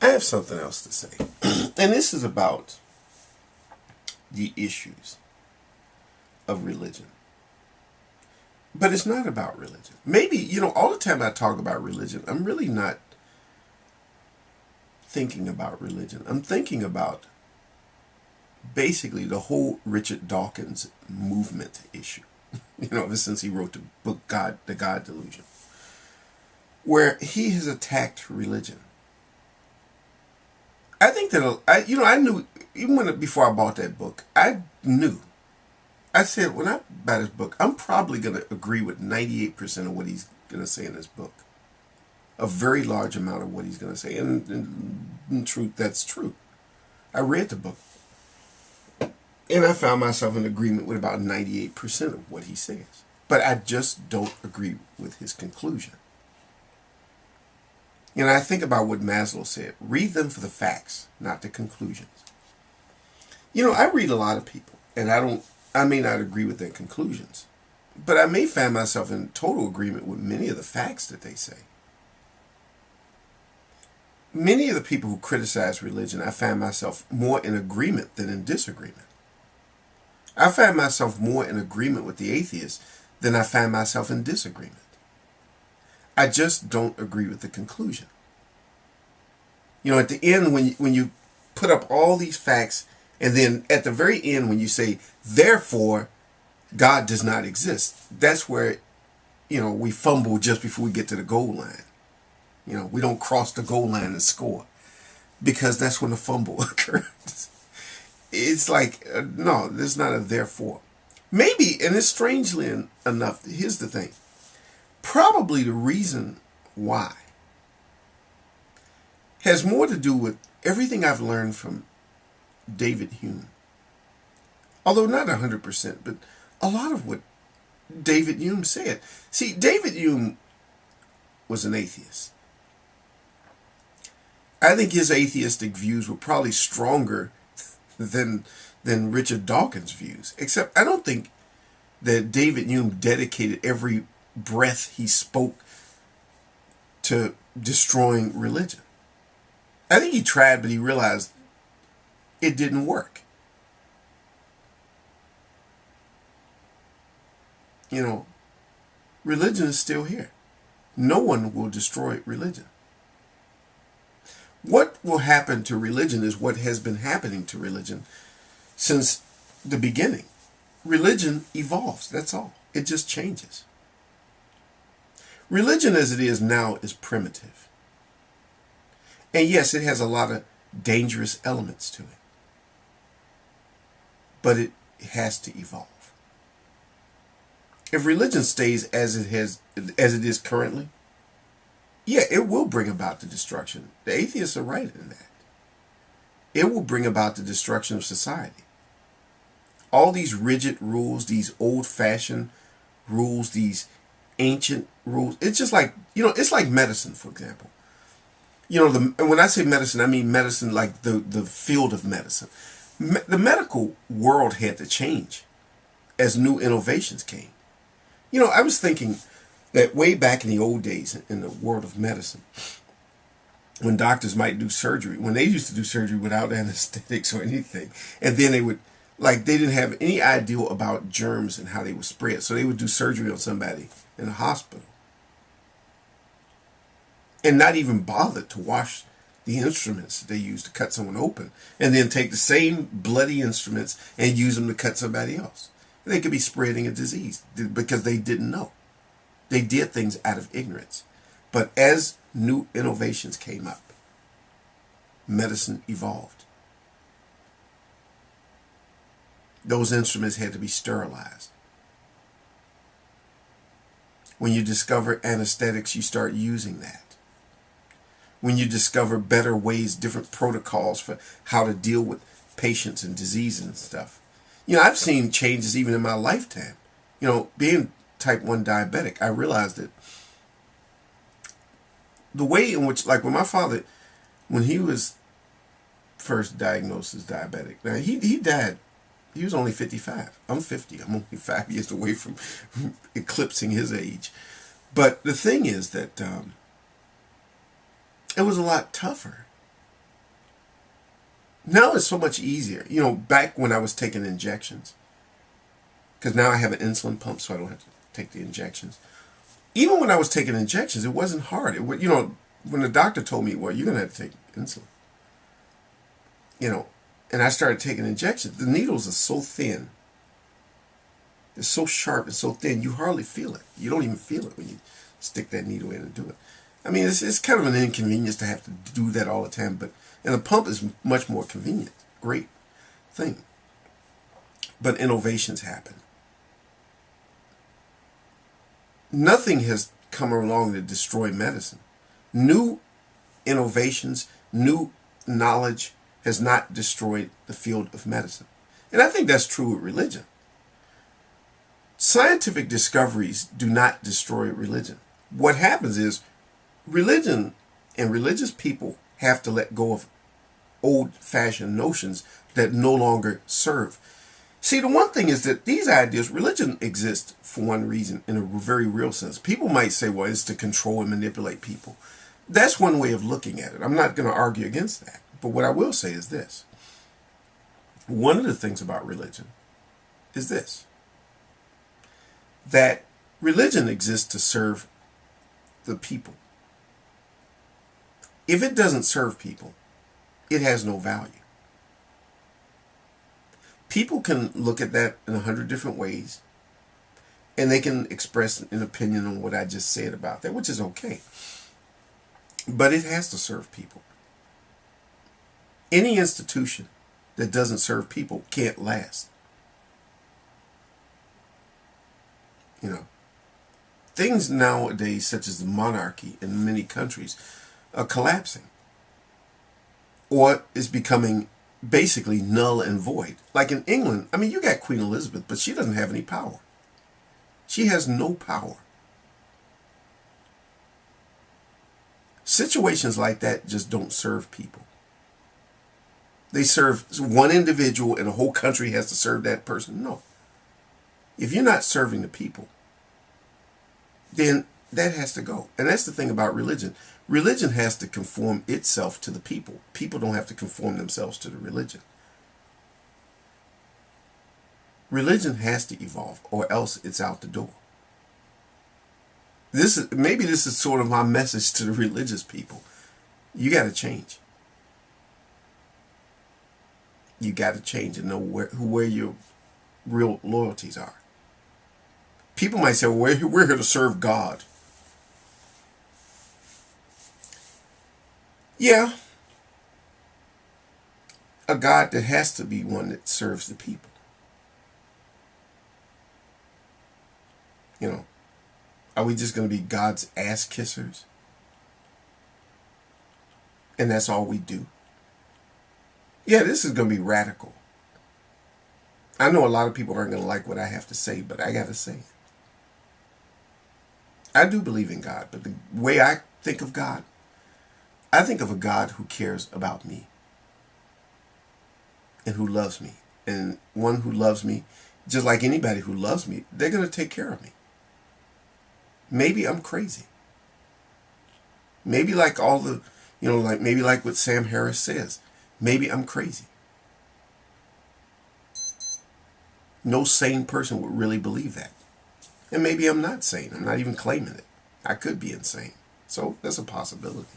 I have something else to say. And this is about the issues of religion. But it's not about religion. Maybe, all the time I talk about religion, I'm really not thinking about religion. I'm thinking about basically the whole Richard Dawkins movement issue. Ever since he wrote the book The God Delusion, where he has attacked religion. I think that I knew even before I bought that book, I knew. I said when I buy this book, I'm probably going to agree with 98% of what he's going to say in this book. A very large amount of what he's going to say, and in truth, that's true. I read the book, and I found myself in agreement with about 98% of what he says. But I just don't agree with his conclusion. I think about what Maslow said. Read them for the facts, not the conclusions. I read a lot of people, and I may not agree with their conclusions, but I may find myself in total agreement with many of the facts that they say. Many of the people who criticize religion, I find myself more in agreement than in disagreement. I find myself more in agreement with the atheists than I find myself in disagreement. I just don't agree with the conclusion. At the end, when you put up all these facts, and then at the very end, when you say, therefore, God does not exist, that's where, we fumble just before we get to the goal line. We don't cross the goal line and score, because that's when the fumble occurs. It's like, no, there's not a therefore. Maybe, and it's strangely enough, here's the thing. Probably the reason why has more to do with everything I've learned from David Hume. Although not 100%, but a lot of what David Hume said. See, David Hume was an atheist. I think his atheistic views were probably stronger than Richard Dawkins' views. Except I don't think that David Hume dedicated every breath he spoke to destroying religion. I think he tried, but he realized it didn't work. Religion is still here. No one will destroy religion. What will happen to religion is what has been happening to religion since the beginning. Religion evolves, that's all. It just changes. Religion as it is now is primitive. And yes, it has a lot of dangerous elements to it. But it has to evolve. If religion stays as it is currently, yeah, it will bring about the destruction. The atheists are right in that. It will bring about the destruction of society. All these rigid rules, these old-fashioned rules, these ancient rules. It's just like, it's like medicine, for example. When I say medicine, I mean medicine like the field of medicine. The medical world had to change as new innovations came. I was thinking that way back in the old days in the world of medicine, when doctors might do surgery, when they used to do surgery without anesthetics or anything, and then they didn't have any idea about germs and how they would spread, so they would do surgery on somebody in a hospital and not even bother to wash the instruments that they used to cut someone open, and then take the same bloody instruments and use them to cut somebody else. They could be spreading a disease because they didn't know. They did things out of ignorance. But as new innovations came up, medicine evolved. Those instruments had to be sterilized. When you discover anesthetics, you start using that. When you discover better ways, different protocols for how to deal with patients and disease and stuff. I've seen changes even in my lifetime. Being type 1 diabetic, I realized that the way in which, like when my father, when he was first diagnosed as diabetic, now he died, he was only 55. I'm 50. I'm only 5 years away from eclipsing his age. But the thing is that it was a lot tougher Now it's so much easier. You know, back when I was taking injections, because now I have an insulin pump, so I don't have to take the injections. Even when I was taking injections, it wasn't hard. You know, when the doctor told me, well, you're going to have to take insulin, you know, and I started taking injections, the needles are so thin. It's so sharp and so thin, you hardly feel it. You don't even feel it when you stick that needle in and do it. I mean, it's kind of an inconvenience to have to do that all the time, and the pump is much more convenient. Great thing. But innovations happen. Nothing has come along to destroy medicine. New innovations, new knowledge has not destroyed the field of medicine. And I think that's true with religion. Scientific discoveries do not destroy religion. What happens is religion and religious people have to let go of old-fashioned notions that no longer serve. See, the one thing is that these ideas, religion exists for one reason, in a very real sense. People might say, well, it's to control and manipulate people. That's one way of looking at it. I'm not going to argue against that. But what I will say is this. One of the things about religion is this, that religion exists to serve the people. If it doesn't serve people, it has no value. People can look at that in 100 different ways, and they can express an opinion on what I just said about that, which is okay. But it has to serve people. Any institution that doesn't serve people can't last. You know, things nowadays, such as the monarchy in many countries, are collapsing, or is becoming basically null and void. Like in England, I mean, you got Queen Elizabeth, but she doesn't have any power. She has no power. Situations like that just don't serve people. They serve one individual, and a whole country has to serve that person. No. If you're not serving the people, then that has to go. And that's the thing about religion. Religion has to conform itself to the people. People don't have to conform themselves to the religion. Religion has to evolve, or else it's out the door. Maybe this is sort of my message to the religious people. You got to change. You got to change and know where your real loyalties are. People might say, well, we're here to serve God. Yeah. A God that has to be one that serves the people. You know, are we just going to be God's ass kissers? And that's all we do? Yeah, this is going to be radical. I know a lot of people aren't going to like what I have to say, but I got to say it. I do believe in God, but the way I think of God, I think of a God who cares about me and who loves me. And one who loves me, just like anybody who loves me, they're going to take care of me. Maybe I'm crazy. Maybe like all the, maybe like what Sam Harris says. Maybe I'm crazy. No sane person would really believe that. And maybe I'm not sane. I'm not even claiming it. I could be insane. So that's a possibility.